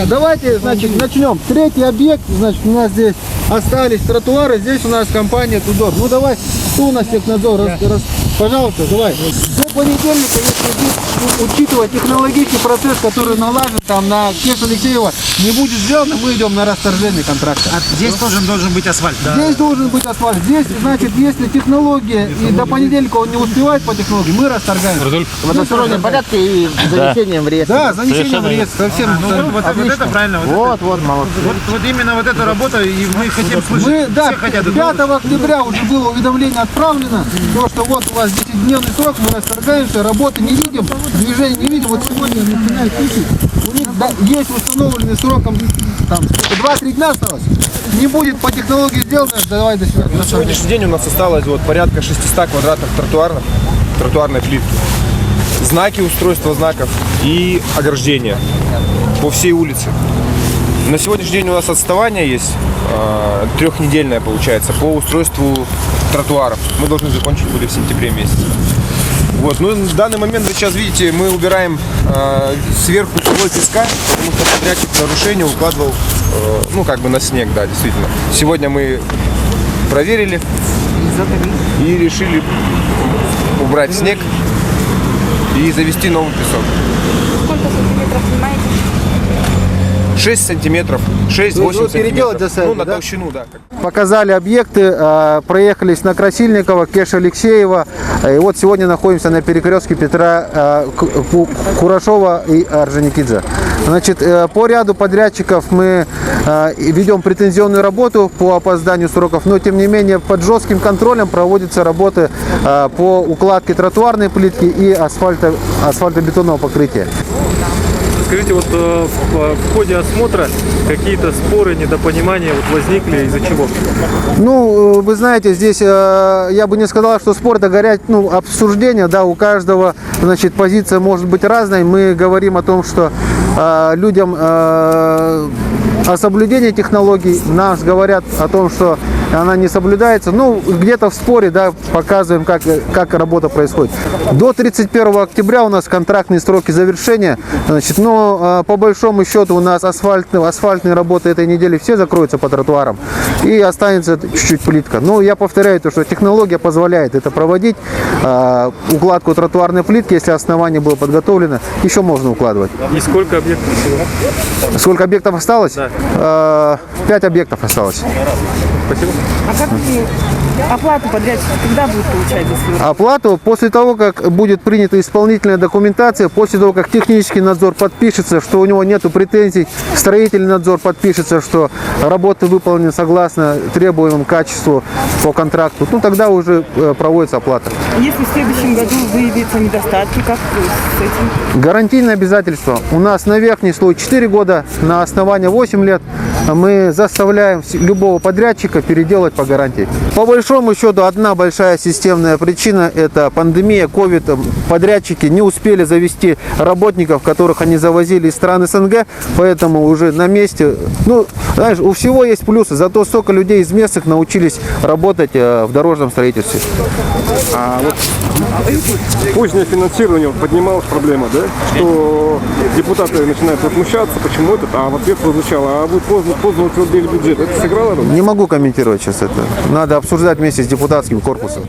Давайте, значит, начнем. Третий объект, значит, у нас здесь остались тротуары, здесь у нас компания Тудор. Ну давай, кто у нас технадзор? Пожалуйста, давай. До понедельника, если учитывая технологический процесс, который налажен там на Кеш Алексеева, не будет сделано, мы идем на расторжение контракта. Здесь должен быть асфальт. Да. Здесь должен быть асфальт. Здесь, значит, если технология и до понедельника он не успевает по технологии, мы расторгаем. В одностороннем порядке и занесением в реестр. Да, занесением в реестр. Совсем. Вот это правильно. Вот, молодцы. Вот именно вот эта работа, и мы хотим слышать. Мы, да, все хотят. 5 октября уже было уведомление отправлено, то, что вот у вас 10-дневный срок, мы расторгаемся, работы не видим, движения не видим. Вот сегодня начинают пишить. У них есть установленный сроком, там, 2-3 дня осталось. Не будет по технологии сделано, давай до свидания. На сегодняшний день у нас осталось вот порядка 600 квадратных тротуарной плитки. Знаки, устройства знаков и ограждения по всей улице. На сегодняшний день у нас отставание есть, трехнедельное получается, по устройству тротуаров. Мы должны закончить были в сентябре месяце. Вот. Ну, в данный момент, вы сейчас видите, мы убираем сверху слой песка, потому что подрядчик нарушение укладывал, ну, как бы на снег, да, действительно. Сегодня мы проверили и решили убрать снег и завести новый песок. Сколько сантиметров снимаете? 6 сантиметров, 6-8 сантиметров, ну, на да? толщину, да. Показали объекты, проехались на Красильникова, Кеш Алексеева. И вот сегодня находимся на перекрестке Петра Курашова и Орджоникидзе. Значит, по ряду подрядчиков мы ведем претензионную работу по опозданию сроков, но тем не менее под жестким контролем проводятся работы по укладке тротуарной плитки и асфальтобетонного покрытия. Скажите, вот в ходе осмотра какие-то споры, недопонимания вот возникли, из-за чего? Ну, вы знаете, здесь я бы не сказал, что спор, это горять, ну, обсуждение, да, у каждого, значит, позиция может быть разной. Мы говорим о том, что людям о соблюдении технологий, нас говорят о том, что она не соблюдается. Ну, где-то в споре, да, показываем, как работа происходит. До 31 октября у нас контрактные сроки завершения. Значит, но по большому счету у нас асфальтные работы этой недели все закроются по тротуарам. И останется чуть-чуть плитка. Но я повторяю то, что технология позволяет это проводить. Укладку тротуарной плитки, если основание было подготовлено, еще можно укладывать. И сколько объектов всего? Сколько объектов осталось? Да. 5 объектов осталось. Спасибо. А как оплату подрядчика когда будет получать? Оплату после того, как будет принята исполнительная документация, после того, как технический надзор подпишется, что у него нет претензий, строительный надзор подпишется, что работы выполнены согласно требуемому качеству по контракту, ну тогда уже проводится оплата. Если в следующем году выявятся недостатки, как с этим? Гарантийное обязательство. У нас на верхний слой 4 года, на основании 8 лет. Мы заставляем любого подрядчика переделать по гарантии. По большому счету, одна большая системная причина – это пандемия, ковид. Подрядчики не успели завести работников, которых они завозили из стран СНГ, поэтому уже на месте. Ну, знаешь, у всего есть плюсы, зато столько людей из местных научились работать в дорожном строительстве. А вот позднее финансирование, поднималась проблема, да? Что депутаты начинают возмущаться, почему это, а в ответ прозвучало, а вы поздно утвердили бюджет. Это сыграло роль? Не могу комментировать сейчас это. Надо обсуждать вместе с депутатским корпусом.